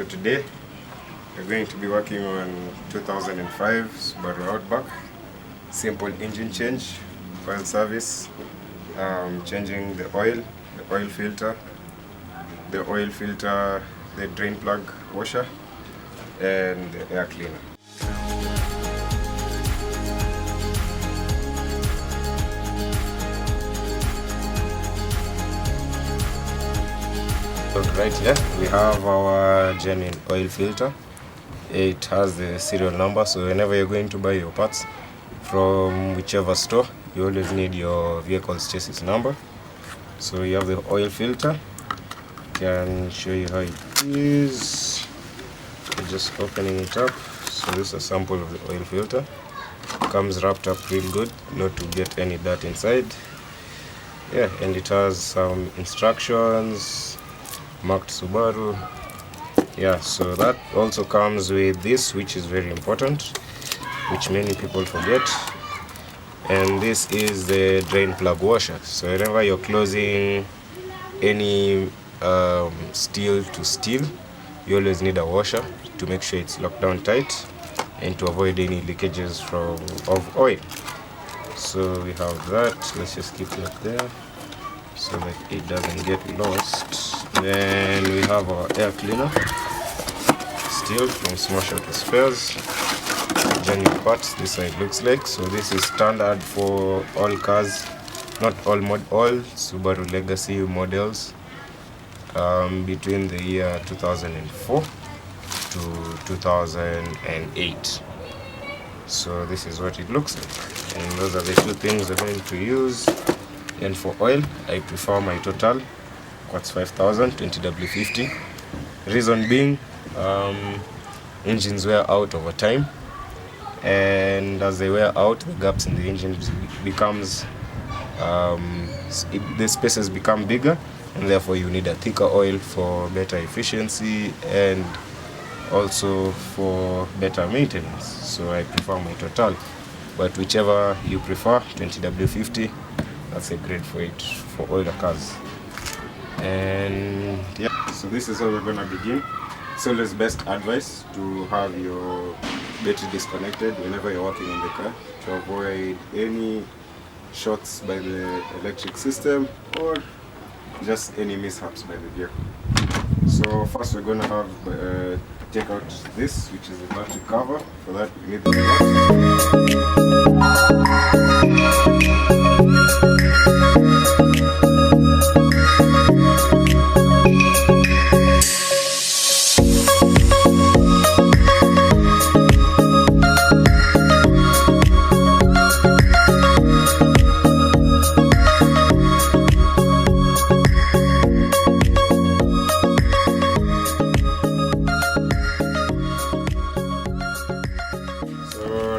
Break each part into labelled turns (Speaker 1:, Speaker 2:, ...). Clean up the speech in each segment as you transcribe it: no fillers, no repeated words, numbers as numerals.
Speaker 1: So today we're going to be working on 2005 Subaru Outback. Simple engine change, oil service, changing the oil filter, the drain plug washer, and the air cleaner. Right here we have our genuine oil filter. It has the serial number, so whenever you're going to buy your parts from whichever store, you always need your vehicle's chassis number. So you have the oil filter. I can show you how it is. Just opening it up. So this is a sample of the oil filter. Comes wrapped up real good, not to get any dirt inside. Yeah, and it has some instructions marked Subaru. Yeah, so that also comes with this, which is very important, which many people forget. And this is the drain plug washer. So whenever you're closing any steel to steel, you always need a washer to make sure it's locked down tight and to avoid any leakages of oil. So we have that. Let's just keep it there so that it doesn't get lost. Then we have our air cleaner, still from smashautospares. Genuine parts. This is how it looks like. So this is standard for all cars, not all Subaru legacy models between the year 2004 to 2008. So this is what it looks like, and those are the two things I'm going to use. And for oil, I prefer my Total Quartz 5000 20W50. Reason being, engines wear out over time, and as they wear out, the gaps in the engine becomes the spaces become bigger, and therefore you need a thicker oil for better efficiency and also for better maintenance. So I prefer my Total, but whichever you prefer, 20W50, that's a grade for it for older cars. And yeah, so this is how we're gonna begin. It's always best advice to have your battery disconnected whenever you're working in the car, to avoid any shorts by the electric system or just any mishaps by the vehicle. So first we're gonna have take out this, which is the battery cover. For that we need the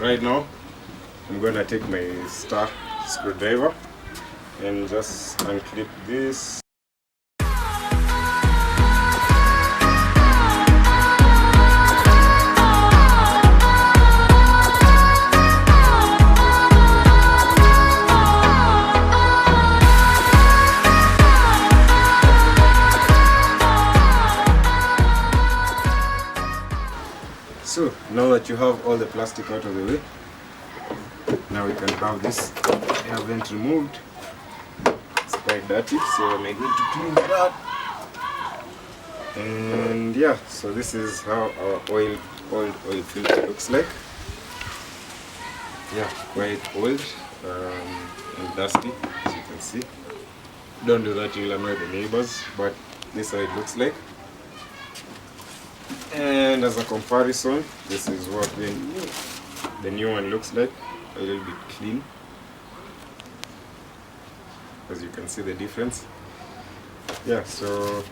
Speaker 1: right now, I'm going to take my star screwdriver and just unclip this. So now that you have all the plastic out of the way, now we can have this air vent removed. It's quite dirty, so I'm going to clean that. And yeah, so this is how our oil filter looks like. Yeah, quite old and dusty, as you can see. Don't do that, you'll annoy the neighbors, but this is how it looks like. And as a comparison, this is what the new one looks like, a little bit clean, as you can see the difference. Yeah, so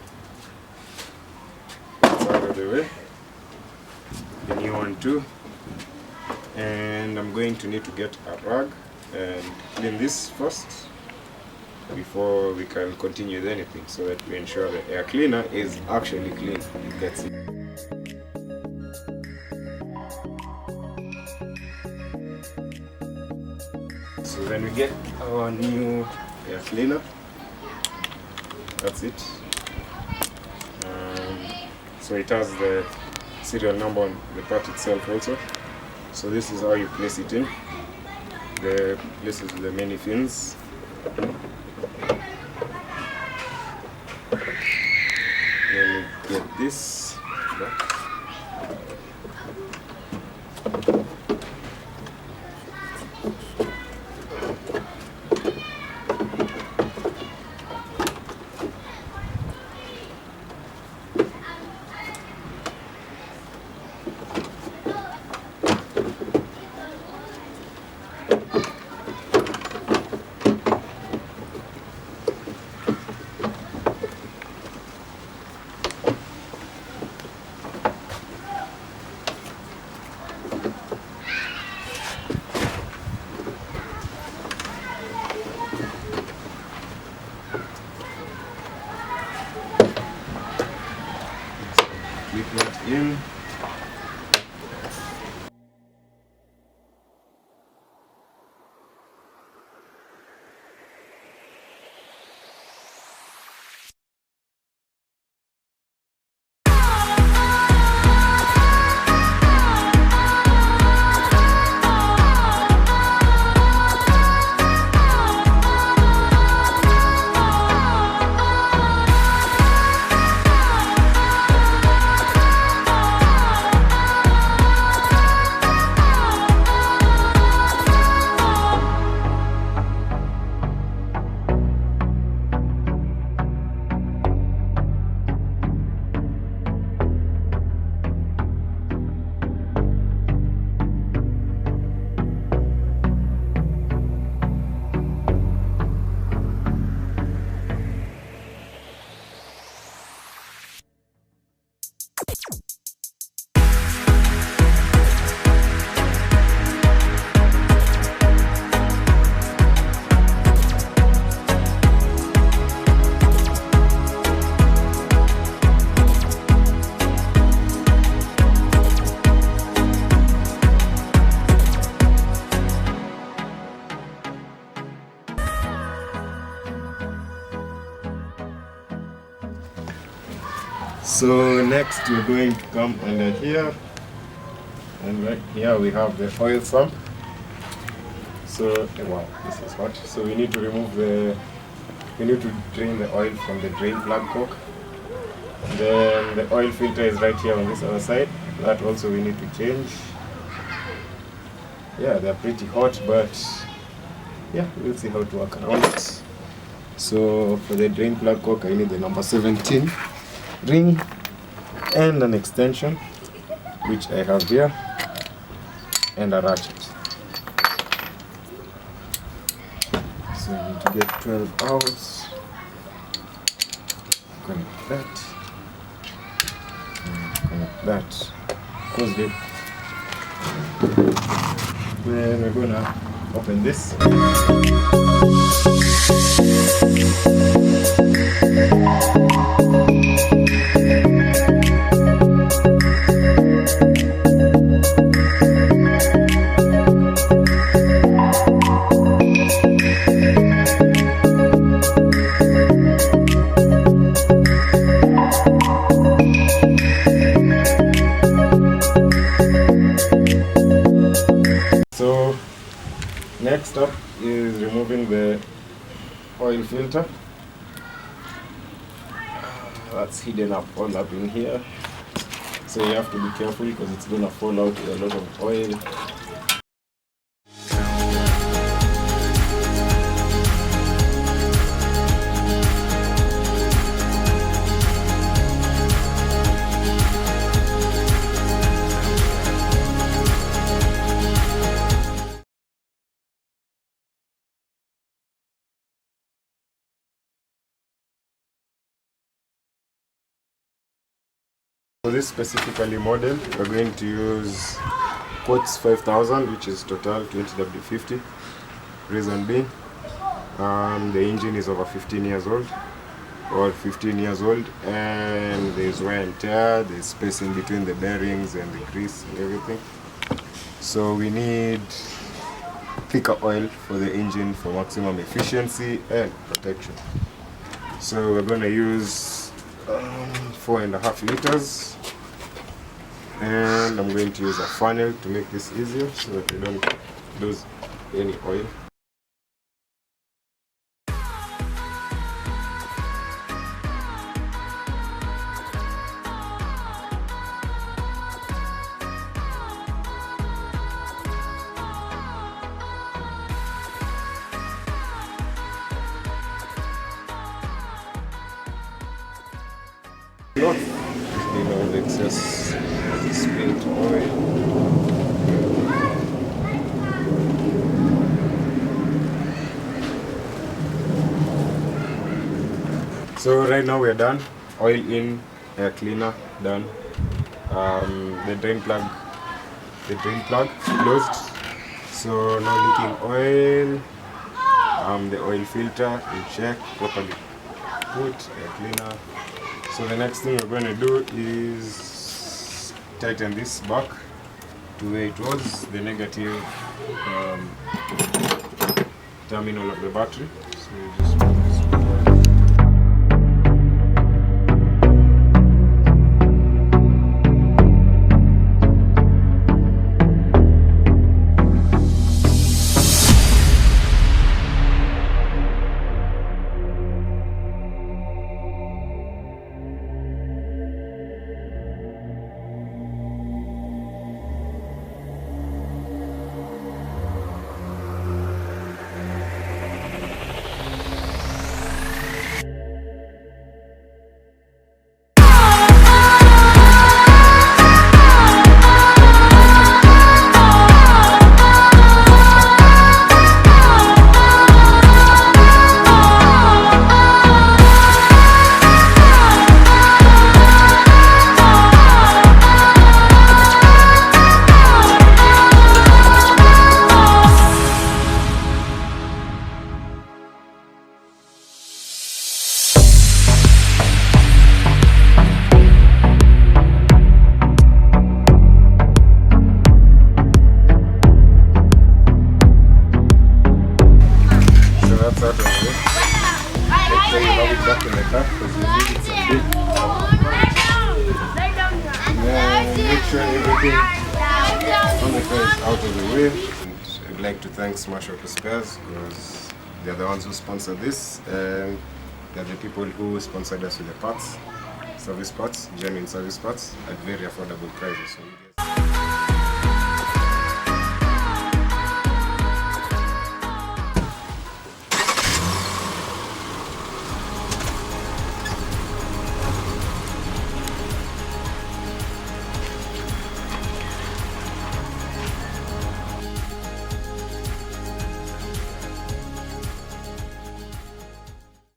Speaker 1: it's out of the way, the new one too. And I'm going to need to get a rag and clean this first before we can continue with anything, so that we ensure the air cleaner is actually clean. It gets it. So when we get our new air cleaner, that's it. so it has the serial number on the part itself also. So this is how you place it in. This is the many fins. Then you get this back. Clip that in. So next we're going to come under here, and right here we have the oil sump. So wow, this is hot. So we need to drain the oil from the drain plug cork. Then the oil filter is right here on this other side. That also we need to change. Yeah, they're pretty hot, but yeah, we'll see how to work around it. So for the drain plug cork, I need the number 17 ring and an extension, which I have here, and a ratchet. So I need to get 12 out. Connect that. And connect that. Close it. Then we're gonna open this. So next up is removing the oil filter. That's hidden up all up in here, so you have to be careful because it's gonna fall out with a lot of oil. For this specifically model, we're going to use Quartz 5000, which is total 20W50. Reason being, the engine is over 15 years old, or 15 years old, and there's wear and tear, there's space in between the bearings and the grease and everything. So we need thicker oil for the engine for maximum efficiency and protection. So we're going to use 4.5 liters, and I'm going to use a funnel to make this easier so that we don't lose any oil. Not clean all the excess spilled oil. So right now we're done. Oil in, air cleaner done. The drain plug closed. So no leaking oil. The oil filter in check, properly put, air cleaner. So the next thing we're going to do is tighten this back to where it was, the negative terminal of the battery. So we just move this forward. Back in the car because you need it some big. Make sure everything on the car is out of the way. And I'd like to thank smashautospares because they're the ones who sponsor this, and they're the people who sponsored us with the parts, service parts, genuine service parts at very affordable prices. So